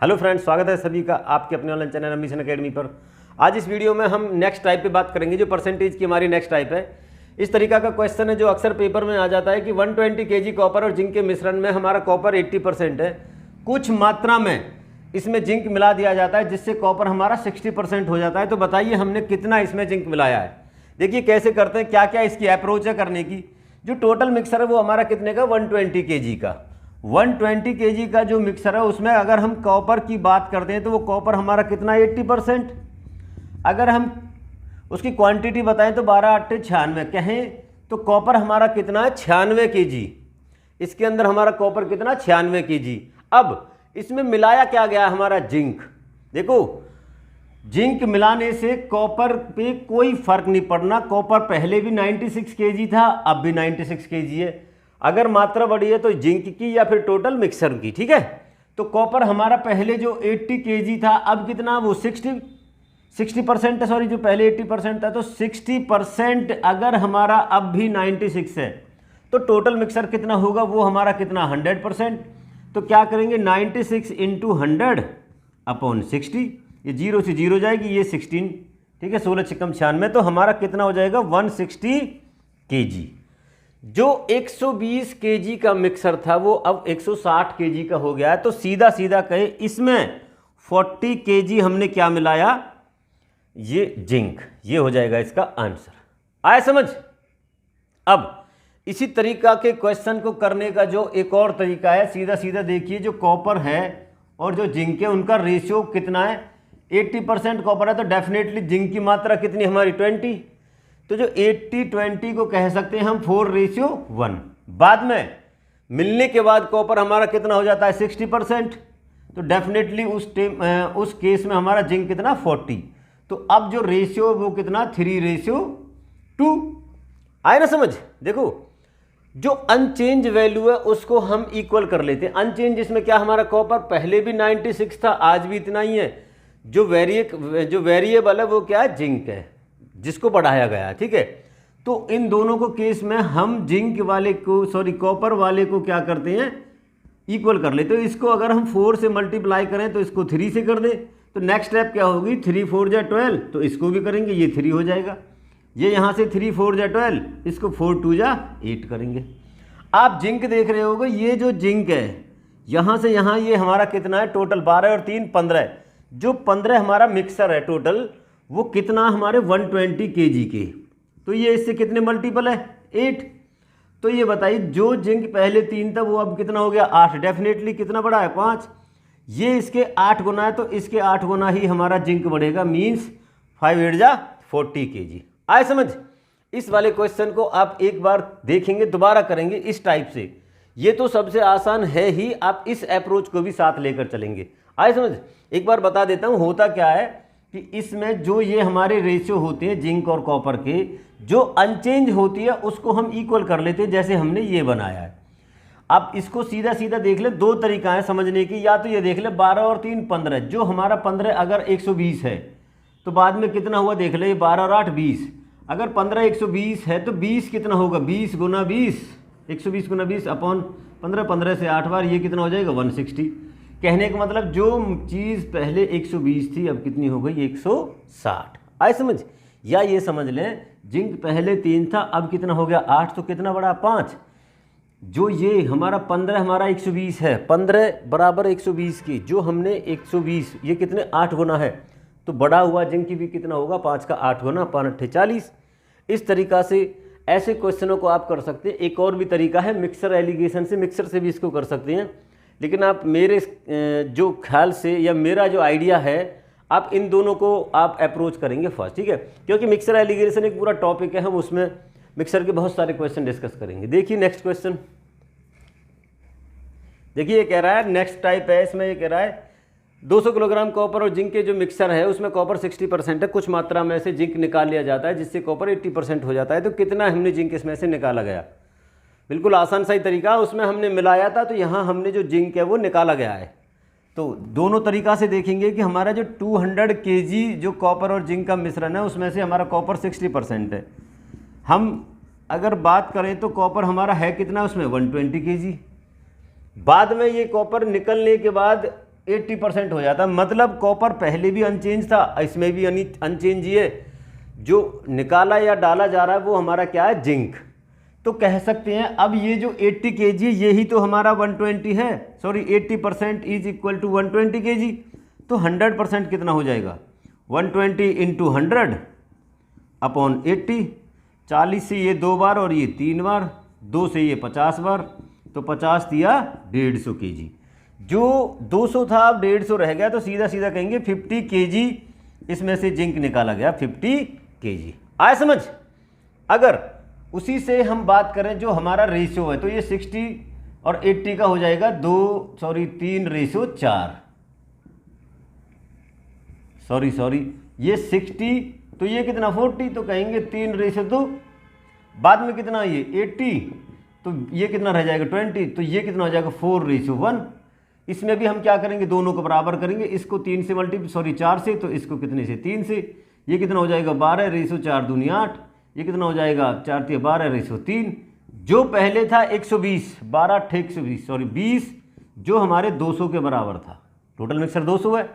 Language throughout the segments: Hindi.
हेलो फ्रेंड्स, स्वागत है सभी का आपके अपने ऑनलाइन चैनल मिशन एकेडमी पर। आज इस वीडियो में हम नेक्स्ट टाइप पे बात करेंगे, जो परसेंटेज की हमारी नेक्स्ट टाइप है। इस तरीका का क्वेश्चन है जो अक्सर पेपर में आ जाता है कि 120 केजी कॉपर और जिंक के मिश्रण में हमारा कॉपर 80% है, कुछ मात्रा में इसमें जिंक मिला दिया जाता है जिससे कॉपर हमारा 60% हो जाता है। तो बताइए हमने कितना इसमें जिंक मिलाया है। देखिए कैसे करते हैं, क्या क्या इसकी अप्रोच है करने की। जो टोटल मिक्सर है वो हमारा कितने का, 120 केजी का। 120 केजी का जो मिक्सर है उसमें अगर हम कॉपर की बात करते हैं तो वो कॉपर हमारा कितना, 80%। अगर हम उसकी क्वांटिटी बताएं तो 12 8 96 कहें तो कॉपर हमारा कितना है, 96 केजी। इसके अंदर हमारा कॉपर कितना, 96 केजी। अब इसमें मिलाया क्या गया हमारा, जिंक। देखो जिंक मिलाने से कॉपर पे कोई फर्क नहीं पड़ना। कॉपर पहले भी 96 केजी था, अब भी 96 केजी है। अगर मात्रा बढ़ी है तो जिंक की या फिर टोटल मिक्सर की, ठीक है। तो कॉपर हमारा पहले जो 80 केजी था अब कितना, वो 60% है, सॉरी, जो पहले 80% था तो 60% अगर हमारा अब भी 96 है तो टोटल मिक्सर कितना होगा, वो हमारा कितना, 100%। तो क्या करेंगे, 96 इंटू 100 अपॉन 60, ये 0 से 0 जाएगी, ये 16, ठीक है, 16 छिकम 96, तो हमारा कितना हो जाएगा, 160 केजी। जो 120 केजी का मिक्सर था वो अब 160 केजी का हो गया है। तो सीधा सीधा कहे इसमें 40 केजी हमने क्या मिलाया, ये जिंक। ये हो जाएगा इसका आंसर। आया समझ। अब इसी तरीका के क्वेश्चन को करने का जो एक और तरीका है, सीधा सीधा देखिए, जो कॉपर है और जो जिंक है उनका रेशियो कितना है, 80% कॉपर है तो डेफिनेटली जिंक की मात्रा कितनी हमारी, 20। तो जो 80-20 को कह सकते हैं हम 4:1। बाद में मिलने के बाद कॉपर हमारा कितना हो जाता है, 60%। तो डेफिनेटली उस केस में हमारा जिंक कितना, 40। तो अब जो रेशियो वो कितना, 3:2। आए ना समझ। देखो जो अनचेंज वैल्यू है उसको हम इक्वल कर लेते हैं। अनचेंज इसमें क्या, हमारा कॉपर पहले भी 96 था, आज भी इतना ही है। जो वेरिएबल है वो क्या है, जिंक है, जिसको बढ़ाया गया है, ठीक है। तो इन दोनों को केस में हम जिंक वाले को, सॉरी, कॉपर वाले को क्या करते हैं, इक्वल कर लेते। तो इसको अगर हम 4 से मल्टीप्लाई करें तो इसको 3 से कर दें, तो नेक्स्ट स्टेप क्या होगी, 3 4 जा 12, तो इसको भी करेंगे, ये 3 हो जाएगा। ये यहाँ से 3 4 जा 12, इसको 4 2 जा 8 करेंगे। आप जिंक देख रहे होगे, ये जो जिंक है यहाँ से यहाँ, ये हमारा कितना है, टोटल 12 और 3 15। जो 15 हमारा मिक्सर है टोटल, वो कितना हमारे 120 केजी के। तो ये इससे कितने मल्टीपल है, 8। तो ये बताइए जो जिंक पहले 3 था वो अब कितना हो गया, 8। डेफिनेटली कितना बड़ा है, 5। ये इसके 8 गुना है तो इसके 8 गुना ही हमारा जिंक बढ़ेगा, मीन्स 5 8 जा 40 केजी। आए समझ। इस वाले क्वेश्चन को आप एक बार देखेंगे, दोबारा करेंगे इस टाइप से। ये तो सबसे आसान है ही, आप इस अप्रोच को भी साथ लेकर चलेंगे। आए समझ। एक बार बता देता हूँ होता क्या है कि इसमें जो ये हमारे रेशियो होते हैं जिंक और कॉपर के, जो अनचेंज होती है उसको हम इक्वल कर लेते हैं, जैसे हमने ये बनाया है। अब इसको सीधा सीधा देख ले, दो तरीका है समझने की। या तो ये देख ले 12 और 3 15, जो हमारा 15 अगर 120 है तो बाद में कितना हुआ देख ले, 12 और 8 20। अगर 15 120 है तो 20 कितना होगा, 20 गुना 20, 120 गुना 20 अपॉन 15, 15 से 8 बार, ये कितना हो जाएगा, 160। कहने का मतलब जो चीज़ पहले 120 थी अब कितनी हो गई, 160। आए समझ। या ये समझ लें जिंक पहले 3 था अब कितना हो गया, 8, तो कितना बड़ा, 5। जो ये हमारा 15 हमारा 120 है, 15 बराबर 120 की, जो हमने 120, ये कितने, 8 गुना है, तो बड़ा हुआ जिंक की भी कितना होगा, 5 का 8 गुना, 5 8 40। इस तरीका से ऐसे क्वेश्चनों को आप कर सकते हैं। एक और भी तरीका है मिक्सर एलिगेशन से, मिक्सर से भी इसको कर सकते हैं। लेकिन आप मेरे जो ख्याल से या मेरा जो आइडिया है, आप इन दोनों को आप अप्रोच करेंगे फर्स्ट, ठीक है। क्योंकि मिक्सर एलिगेशन एक पूरा टॉपिक है, हम उसमें मिक्सर के बहुत सारे क्वेश्चन डिस्कस करेंगे। देखिए नेक्स्ट क्वेश्चन, देखिए ये कह रहा है, नेक्स्ट टाइप है, इसमें ये कह रहा है 200 किलोग्राम कॉपर और जिंक के जो मिक्सर है उसमें कॉपर 60% है, कुछ मात्रा में से जिंक निकाल लिया जाता है जिससे कॉपर 80% हो जाता है। तो कितना हमने जिंक इसमें से निकाला गया। बिल्कुल आसान सा ही तरीका, उसमें हमने मिलाया था तो यहाँ हमने जो जिंक है वो निकाला गया है। तो दोनों तरीका से देखेंगे कि हमारा जो 200 केजी जो कॉपर और जिंक का मिश्रण है उसमें से हमारा कॉपर 60% है। हम अगर बात करें तो कॉपर हमारा है कितना उसमें, 120 केजी। बाद में ये कॉपर निकलने के बाद 80% हो जाता। मतलब कॉपर पहले भी अनचेंज था, इसमें भी अनचेंज ही है। जो निकाला या डाला जा रहा है वो हमारा क्या है, जिंक। तो कह सकते हैं अब ये जो 80 kg यही तो हमारा 120 है, sorry 80% is equal to 120 kg। तो 100% कितना हो जाएगा, 120 इंटू 100 अपॉन 80। 40 से ये 2 बार और ये 3 बार, 2 से ये 50 बार, तो 50 दिया 150 kg। जो 200 था अब 150 रह गया, तो सीधा सीधा कहेंगे 50 kg इसमें से जिंक निकाला गया, 50 kg। आया समझ। अगर उसी से हम बात करें जो हमारा रेशियो है, तो ये 60 और 80 का हो जाएगा 3:4। सॉरी ये 60 तो ये कितना 40, तो कहेंगे 3:2। बाद में कितना ये 80, तो ये कितना रह जाएगा 20, तो ये कितना हो जाएगा 4:1। इसमें भी हम क्या करेंगे, दोनों को बराबर करेंगे। इसको 4 से, तो इसको कितने से 3 से, ये कितना हो जाएगा 12:4 दूनी 8, ये कितना हो जाएगा 4 × 12:3। जो पहले था 120, 12/120, सॉरी 20, जो हमारे 200 के बराबर था। टोटल मिक्सर 200 है।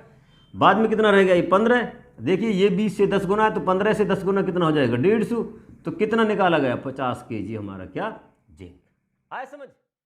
बाद में कितना रहेगा ये 15। देखिए ये 20 से 10 गुना है, तो 15 से 10 गुना कितना हो जाएगा 150। तो कितना निकाला गया 50 kg हमारा क्या, जिंक। आया समझ।